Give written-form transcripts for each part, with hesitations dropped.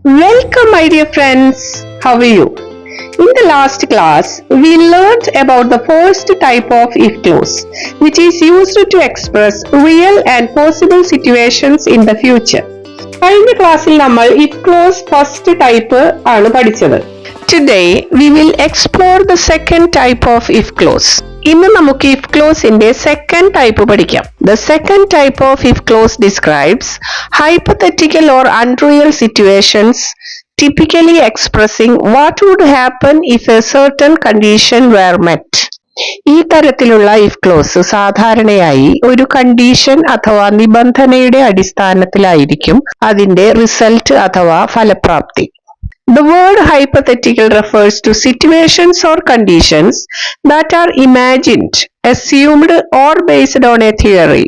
Welcome, my dear friends. How are you? In the last class, we learned about the first type of if clause, which is used to express real and possible situations in the future. കഴിഞ്ഞ ക്ലാസ്സിൽ നമ്മൾ if clause first type ആണ് പഠിച്ചത്. Today, we will explore the second type of if clause. ഇന്ന് നമുക്ക് if clauseന്റെ second type പഠിക്കാം. The second type of if clause describes hypothetical or unreal situations, typically expressing what would happen if a certain condition were met. ഈ തരത്തിലുള്ള if clause സാധാരണയായി ഒരു condition അഥവാ നിബന്ധനയുടെ അടിസ്ഥാനത്തിലായിരിക്കും അതിന്റെ റിസൾട്ട് അഥവാ ഫലപ്രാപ്തി. The word hypothetical refers to situations or conditions that are imagined, assumed or based on a theory,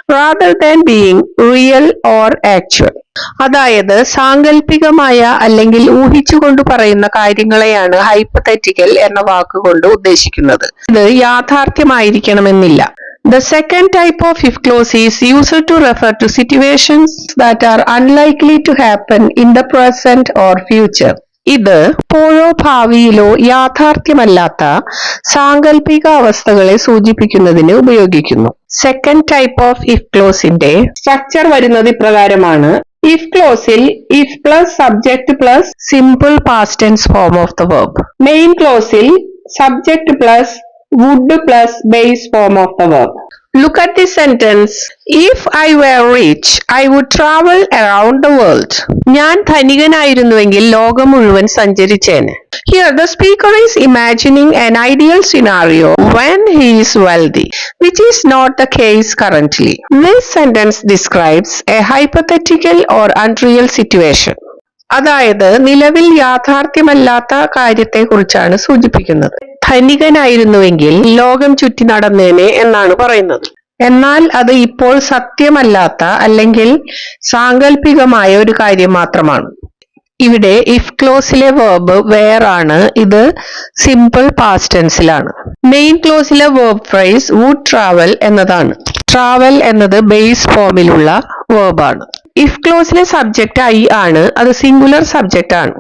rather than being real or actual. അതായത് സാങ്കല്പികമായ അല്ലെങ്കിൽ ഊഹിച്ചുകൊണ്ട് പറയുന്ന കാര്യങ്ങളെയാണ് ഹൈപ്പത്തറ്റിക്കൽ എന്ന വാക്കുകൊണ്ട് ഉദ്ദേശിക്കുന്നത്. ഇത് യാഥാർത്ഥ്യമായിരിക്കണമെന്നില്ല. The second type of if clause is used to refer to situations that are unlikely to happen in the present or future. ഇത് ഇപ്പോഴോ ഭാവിയിലോ യാഥാർത്ഥ്യമല്ലാത്ത സാങ്കല്പിക അവസ്ഥകളെ സൂചിപ്പിക്കുന്നതിന് ഉപയോഗിക്കുന്നു. സെക്കൻഡ് ടൈപ്പ് ഓഫ് if clauseന്റെ സ്ട്രക്ചർ വരുന്നത് ഇപ്രകാരമാണ്. if clauseൽ if plus subject plus simple past tense form of the verb. Main clauseൽ subject plus would plus base form of the verb. Look at this sentence. If I were rich, I would travel around the world. ഞാൻ ധനികനായിരുന്നുവെങ്കിൽ ലോകം മുഴുവൻ സഞ്ചരിച്ചേനെ. Here the speaker is imagining an ideal scenario when he is wealthy, which is not the case currently. This sentence describes a hypothetical or unreal situation. അതായത് നിലവിൽ യാഥാർത്ഥ്യമല്ലാത്ത കാര്യത്തെക്കുറിച്ചാണ് സൂചിപ്പിക്കുന്നത്. ധനികനായിരുന്നുവെങ്കിൽ ലോകം ചുറ്റി നടന്നേനെ എന്നാണ് പറയുന്നത്. എന്നാൽ അത് ഇപ്പോൾ സത്യമല്ലാത്ത അല്ലെങ്കിൽ സാങ്കല്പികമായ ഒരു കാര്യം മാത്രമാണ്. ഇവിടെ if ക്ലോസിലെ വെർബ് where ആണ്. ഇത് സിമ്പിൾ പാസ്റ്റ് ടെൻസിലാണ്. മെയിൻ ക്ലോസിലെ വെർബ് ഫ്രേസ് would travel എന്നതാണ്. ട്രാവൽ എന്നത് ബേസ് ഫോമിലുള്ള വെർബാണ്. if ക്ലോസിലെ സബ്ജക്റ്റ് I ആണ്. അത് സിംഗുലർ സബ്ജക്റ്റ് ആണ്.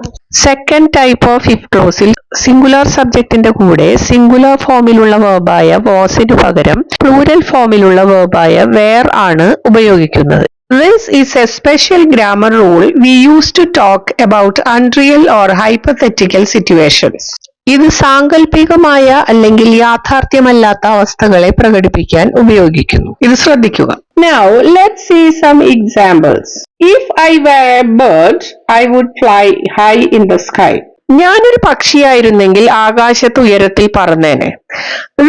സെക്കൻഡ് ടൈപ്പ് ഓഫ് if ക്ലോസിൽ സിംഗുലർ സബ്ജക്റ്റിന്റെ കൂടെ സിംഗുലർ ഫോമിലുള്ള വെർബായ വാസിന് പകരം പ്ലൂരൽ ഫോമിലുള്ള വെർബായ where ആണ് ഉപയോഗിക്കുന്നത്. This is a special grammar rule we use to talk about unreal or hypothetical situations. ഇത് സാങ്കല്പികമായ അല്ലെങ്കിൽ യാഥാർത്ഥ്യമല്ലാത്ത അവസ്ഥകളെ പ്രകടിപ്പിക്കാൻ ഉപയോഗിക്കുന്നു. ഇത് ശ്രദ്ധിക്കുക. Now let's see some examples. If I were a bird, I would fly high in the sky. ഞാനൊരു പക്ഷിയായിരുന്നെങ്കിൽ ആകാശത്ത് ഉയരത്തിൽ പറന്നേനെ.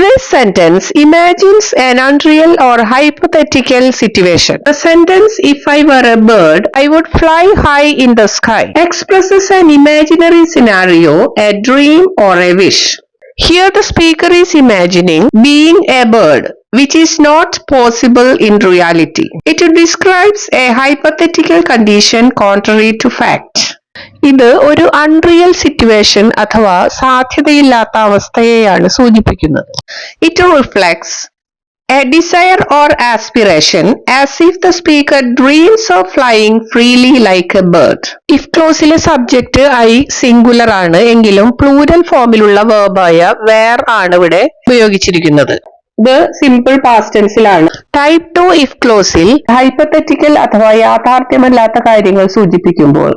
This sentence imagines an unreal or hypothetical situation. The sentence if I were a bird, I would fly high in the sky expresses an imaginary scenario, a dream or a wish. Here the speaker is imagining being a bird, which is not possible in reality. It describes a hypothetical condition contrary to fact. ഇത് ഒരു unreal situation അഥവാ സാധ്യതയില്ലാത്ത അവസ്ഥയെയാണ് സൂചിപ്പിക്കുന്നത്. It reflects a desire or aspiration as if the speaker dreams of flying freely like a bird. If ക്ലോസിലെ subject I singular ആണ് എങ്കിലും plural ഫോമിലുള്ള വെർബായ where ആണ് ഇവിടെ ഉപയോഗിച്ചിരിക്കുന്നത്. ഇത് സിമ്പിൾ പാസ്റ്റ് ടെൻസിലാണ്. ടൈപ്പ് 2 if ക്ലോസിൽ ഹൈപ്പത്തറ്റിക്കൽ അഥവാ യാഥാർത്ഥ്യമല്ലാത്ത കാര്യങ്ങൾ സൂചിപ്പിക്കുമ്പോൾ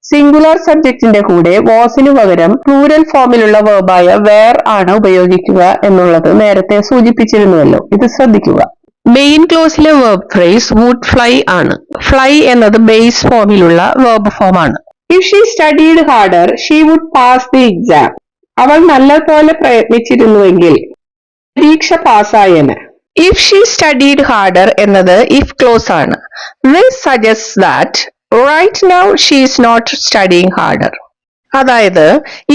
സിംഗുലർ സബ്ജക്റ്റിന്റെ കൂടെ വാസിനു പകരം പ്ലൂരൽ ഫോമിലുള്ള വെർബായ where ആണ് ഉപയോഗിക്കുക എന്നുള്ളത് നേരത്തെ സൂചിപ്പിച്ചിരുന്നുവല്ലോ. ഇത് ശ്രദ്ധിക്കുക. മെയിൻ ക്ലോസിലെ വെർബ് ഫ്രേസ് would fly ആണ്. ഫ്ലൈ എന്നത് ബേസ് ഫോമിലുള്ള വെർബ് ഫോം ആണ്. If she studied harder, she would pass the exam. അവൾ നല്ലപോലെ പ്രയത്നിച്ചിരുന്നുവെങ്കിൽ പരീക്ഷ പാസ്സായേനെ. If she studied harder എന്നത് if ക്ലോസ് ആണ്. This suggests that right now she is not studying harder. അതായത്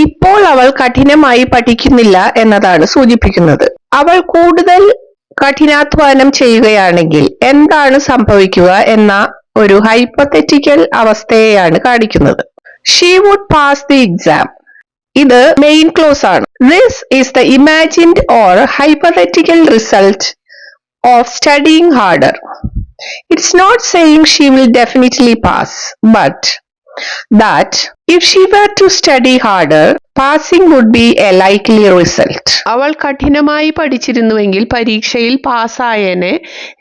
ഇപ്പോൾ അവൾ കഠിനമായി പഠിക്കുന്നില്ല എന്നതാണ് സൂചിപ്പിക്കുന്നത്. അവൾ കൂടുതൽ കഠിനാധ്വാനം ചെയ്യുകയാണെങ്കിൽ എന്താണ് സംഭവിക്കുക എന്ന ഒരു ഹൈപ്പത്തറ്റിക്കൽ അവസ്ഥയെയാണ് കാണിക്കുന്നത്. She would pass the exam. ഇത് മെയിൻ ക്ലോസ് ആണ്. This is the imagined or hypothetical result of studying harder. It's not saying she will definitely pass, but that if she were to study harder, passing would be a likely result. അവൾ കഠിനമായി പഠിച്ചിരുന്നുവെങ്കിൽ പരീക്ഷയിൽ പാസ്സായേനെ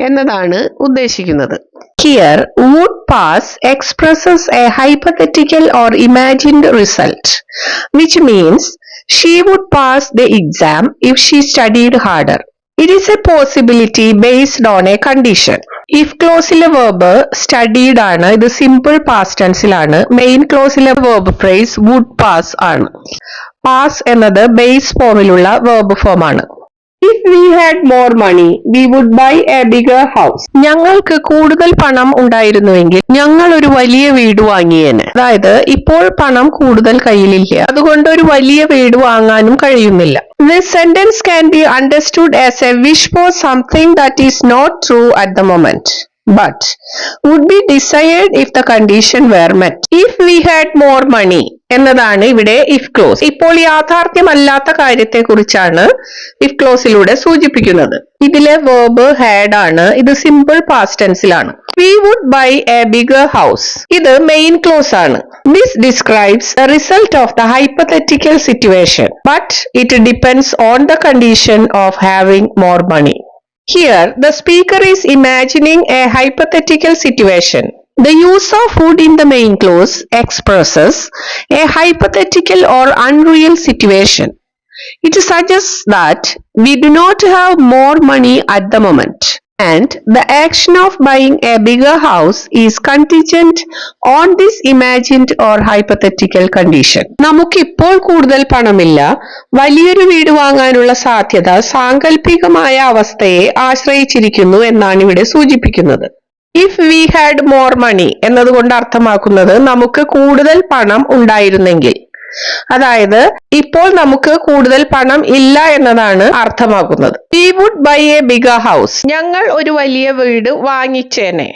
എന്നതാണ് ഉദ്ദേശിക്കുന്നത്. Here, would pass expresses a hypothetical or imagined result, which means she would pass the exam if she studied harder. It is a possibility based on a condition. If ക്ലോസിലെ verb studied ആണ്, ഇത് simple past tenseലാണ്. മെയിൻ ക്ലോസിലെ verb phrase would pass ആണ്. pass എന്നത് base ഫോമിലുള്ള verb form ആണ്. If we had more money, we would buy a bigger house. ഞങ്ങൾക്ക് കൂടുതൽ പണം ഉണ്ടായിരുന്നുവെങ്കിൽ ഞങ്ങൾ ഒരു വലിയ വീട് വാങ്ങിയേനെ. അതായത് ഇപ്പോൾ പണം കൂടുതൽ കയ്യിലില്ല, അതുകൊണ്ട് ഒരു വലിയ വീട് വാങ്ങാനും കഴിയുന്നില്ല. This sentence can be understood as a wish for something that is not true at the moment, but would be desired if the condition were met. If we had more money എന്നതാണ് ഇവിടെ if clause. ഇപ്പോൾ യാഥാർത്ഥ്യമല്ലാത്ത കാര്യത്തെ കുറിച്ചാണ് if clauseലൂടെ സൂചിപ്പിക്കുന്നത്. ഇതിലെ verb had ആണ്, ഇത് simple past tenseലാണ്. We would buy a bigger house. ഇത് main clause ആണ്. This describes the result of the hypothetical situation, but it depends on the condition of having more money. Here, the speaker is imagining a hypothetical situation. The use of would in the main clause expresses a hypothetical or unreal situation. It suggests that we do not have more money at the moment, and the action of buying a bigger house is contingent on this imagined or hypothetical condition. നമുക്കിപ്പോൾ കൂടുതൽ പണമില്ല, വലിയൊരു വീട് വാങ്ങാനുള്ള സാധ്യത സാങ്കല്പികമായ അവസ്ഥയെ ആശ്രയിച്ചിരിക്കുന്നു എന്നാണ് ഇവിടെ സൂചിപ്പിക്കുന്നത്. If we had more money എന്നതുകൊണ്ട് അർത്ഥമാക്കുന്നത് നമുക്ക് കൂടുതൽ പണം ഉണ്ടായിരുന്നെങ്കിൽ, അതായത് ഇപ്പോൾ നമുക്ക് കൂടുതൽ പണം ഇല്ല എന്നതാണ് അർത്ഥമാക്കുന്നത്. We would buy a bigger house. ഞങ്ങൾ ഒരു വലിയ വീട് വാങ്ങിച്ചേനെ.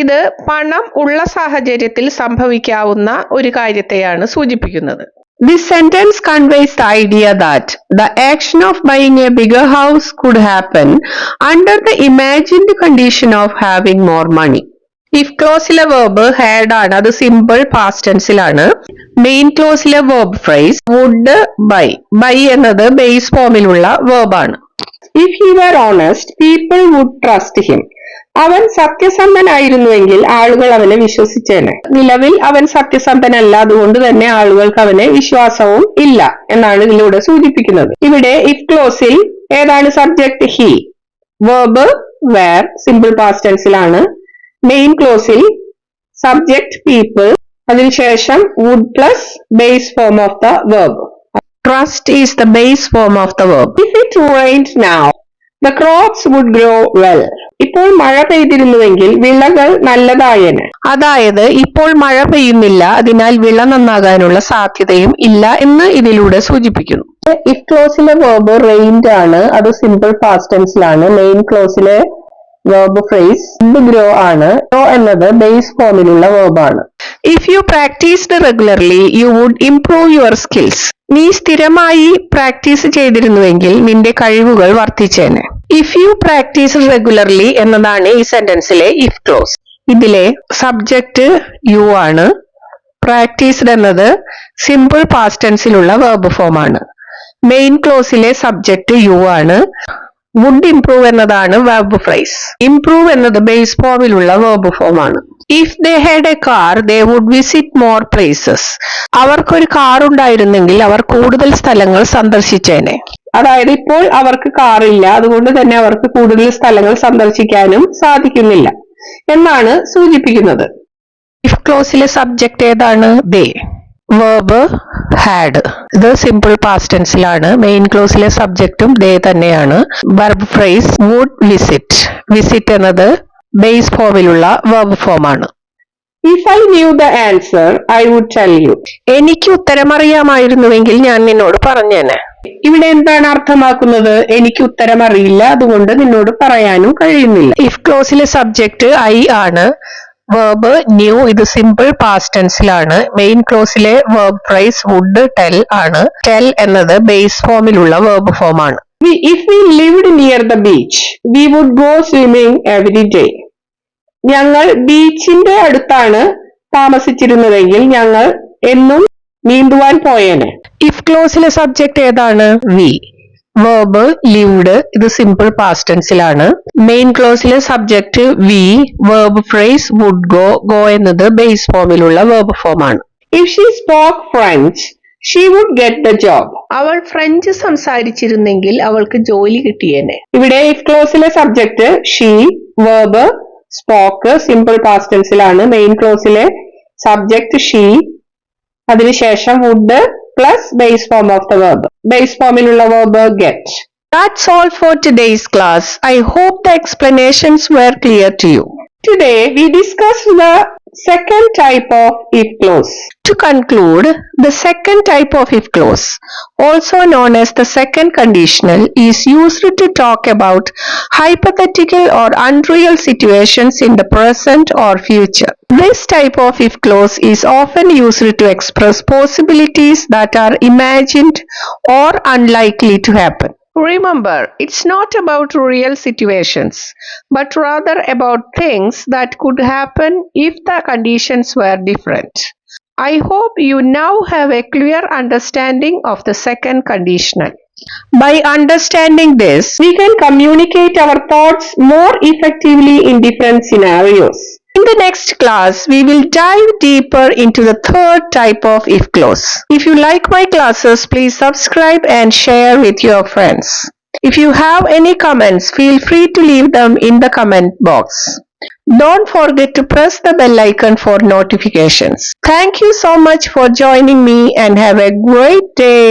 ഇത് പണം ഉള്ള സാഹചര്യത്തിൽ സംഭവിക്കാവുന്ന ഒരു കാര്യത്തെയാണ് സൂചിപ്പിക്കുന്നത്. This sentence conveys the idea that the action of buying a bigger house could happen under the imagined condition of having more money. If ക്ലോസിലെ verb had ആണ്, അത് simple past tenseലാണ്. മെയിൻ ക്ലോസിലെ verb phrase would buy. buy എന്നത് base ഫോമിലുള്ള verb ആണ്. If he were honest, people would trust him. അവൻ സത്യസന്ധനായിരുന്നുവെങ്കിൽ ആളുകൾ അവനെ വിശ്വസിച്ചേനെ. നിലവിൽ അവൻ സത്യസന്ധനല്ല, അതുകൊണ്ട് തന്നെ ആളുകൾക്ക് അവനെ വിശ്വാസവും ഇല്ല എന്നാണ് ഇതിലൂടെ സൂചിപ്പിക്കുന്നത്. ഇവിടെ ഇഫ് ക്ലോസിൽ ഏതാണ് subject? He. verb were simple past ടെൻസിലാണ്. മെയിൻ ക്ലോസിൽ സബ്ജക്ട് പീപ്പിൾ, അതിനുശേഷം would plus base form of the verb. Trust is the base form of the verb. If it rained now, the crops would grow well. ഇപ്പോൾ മഴ പെയ്തിരുന്നുവെങ്കിൽ വിളകൾ നല്ലതായേനെ. അതായത് ഇപ്പോൾ മഴ പെയ്യുന്നില്ല, അതിനാൽ വിള നന്നാകാനുള്ള സാധ്യതയും ഇല്ല എന്ന് ഇതിലൂടെ സൂചിപ്പിക്കുന്നു. ഇഫ് ക്ലോസിലെ verb rained ആണ്, അത് സിമ്പിൾ പാസ്റ്റ് ടെൻസിലാണ്. മെയിൻ ക്ലോസിലെ verb phrase would grow ആണ്. grow എന്നത് ബേസ് ഫോമിലുള്ള verb ആണ്. If you practiced regularly, you would improve your skills. നീ സ്ഥിരമായി പ്രാക്ടീസ് ചെയ്തിരുന്നുവെങ്കിൽ നിന്റെ കഴിവുകൾ വർദ്ധിച്ചേനെ. ഇഫ് യു പ്രാക്ടീസ് റെഗുലർലി എന്നതാണ് ഈ സെന്റൻസിലെ ഇഫ് ക്ലോസ്. ഇതിലെ സബ്ജക്ട് യു ആണ്. പ്രാക്ടീസ്ഡ് എന്നത് സിമ്പിൾ പാസ്റ്റ് ടെൻസിലുള്ള verb ഫോം ആണ്. മെയിൻ ക്ലോസിലെ സബ്ജക്ട് യു ആണ്. വുഡ് ഇംപ്രൂവ് എന്നതാണ് verb phrase. ഇംപ്രൂവ് എന്നത് ബേസ് ഫോമിലുള്ള verb ഫോം ആണ്. If they had a car, they would visit more places. അവർക്കൊരു കാർ ഉണ്ടായിരുന്നെങ്കിൽ അവർ കൂടുതൽ സ്ഥലങ്ങൾ സന്ദർശിച്ചേനെ. അതായത് ഇപ്പോൾ അവർക്ക് കാറില്ല, അതുകൊണ്ട് തന്നെ അവർക്ക് കൂടുതൽ സ്ഥലങ്ങൾ സന്ദർശിക്കാനും സാധിക്കുന്നില്ല എന്നാണ് സൂചിപ്പിക്കുന്നത്. ഇഫ് ക്ലോസിലെ സബ്ജക്ട് ഏതാണ്? ദേ. verb had. ഇത് സിമ്പിൾ പാസ്റ്റ് ടെൻസിലാണ്. മെയിൻ ക്ലോസിലെ സബ്ജക്റ്റും ദേ തന്നെയാണ്. verb phrase would visit. Visit എന്നത് ബേസ് ഫോമിലുള്ള verb ഫോം ആണ്. If I knew the answer, I would tell you. എനിക്ക് ഉത്തരമറിയാമായിരുന്നുവെങ്കിൽ ഞാൻ നിന്നോട് പറഞ്ഞേനെ. ഇവിടെ എന്താണ് അർത്ഥമാക്കുന്നത്? എനിക്ക് ഉത്തരം അറിയില്ല, അതുകൊണ്ട് നിന്നോട് പറയാനും കഴിയുന്നില്ല. ഇഫ് ക്ലോസിലെ സബ്ജക്ട് ഐ ആണ്. verb knew, ഇത് സിമ്പിൾ പാസ്റ്റ് ടെൻസിലാണ്. മെയിൻ ക്ലോസിലെ verb phrase would tell ആണ്. tell എന്നത് ബേസ് ഫോമിലുള്ള verb ഫോം ആണ്. If we lived near the beach, we would go swimming every day. ഞങ്ങൾ ബീച്ചിന്റെ അടുത്താണ് താമസിച്ചിരുന്നതെങ്കിൽ ഞങ്ങൾ എന്നും നീന്തുവാൻ പോയേനെ. ഇഫ് ക്ലോസിലെ സബ്ജക്ട് ഏതാണ്? വി. വെർബ് ലിവ്ഡ്, ഇത് സിമ്പിൾ പാസ്റ്റ് ടെൻസിലാണ്. മെയിൻ ക്ലോസിലെ subject we. Verb phrase would go. Go എന്നത് ബേസ് ഫോമിലുള്ള വെർബ് ഫോം ആണ്. If she spoke French she would get the job. അവൾ ഫ്രഞ്ച് സംസാരിച്ചിരുന്നെങ്കിൽ അവൾക്ക് ജോലി കിട്ടിയേനെ. ഇവിടെ ഇഫ് ക്ലോസിലെ subject she, verb spoke simple past ടെൻസിലാണ്. മെയിൻ ക്ലോസിലെ സബ്ജക്ട് ഷീ, അതിനുശേഷം would plus base form of the verb. Base ഫോമിലുള്ള verb get. That's all for today's class. I hope the explanations were clear to you. Today we discussed the second type of if clause. To conclude, the second type of if clause, also known as the second conditional, is used to talk about hypothetical or unreal situations in the present or future. This type of if clause is often used to express possibilities that are imagined or unlikely to happen. Remember, it's not about real situations, but rather about things that could happen if the conditions were different. I hope you now have a clear understanding of the second conditional. By understanding this, we can communicate our thoughts more effectively in different scenarios. In the next class, we will dive deeper into the third type of if clause. If you like my classes, please subscribe and share with your friends. If you have any comments, feel free to leave them in the comment box. Don't forget to press the bell icon for notifications. Thank you so much for joining me and have a great day.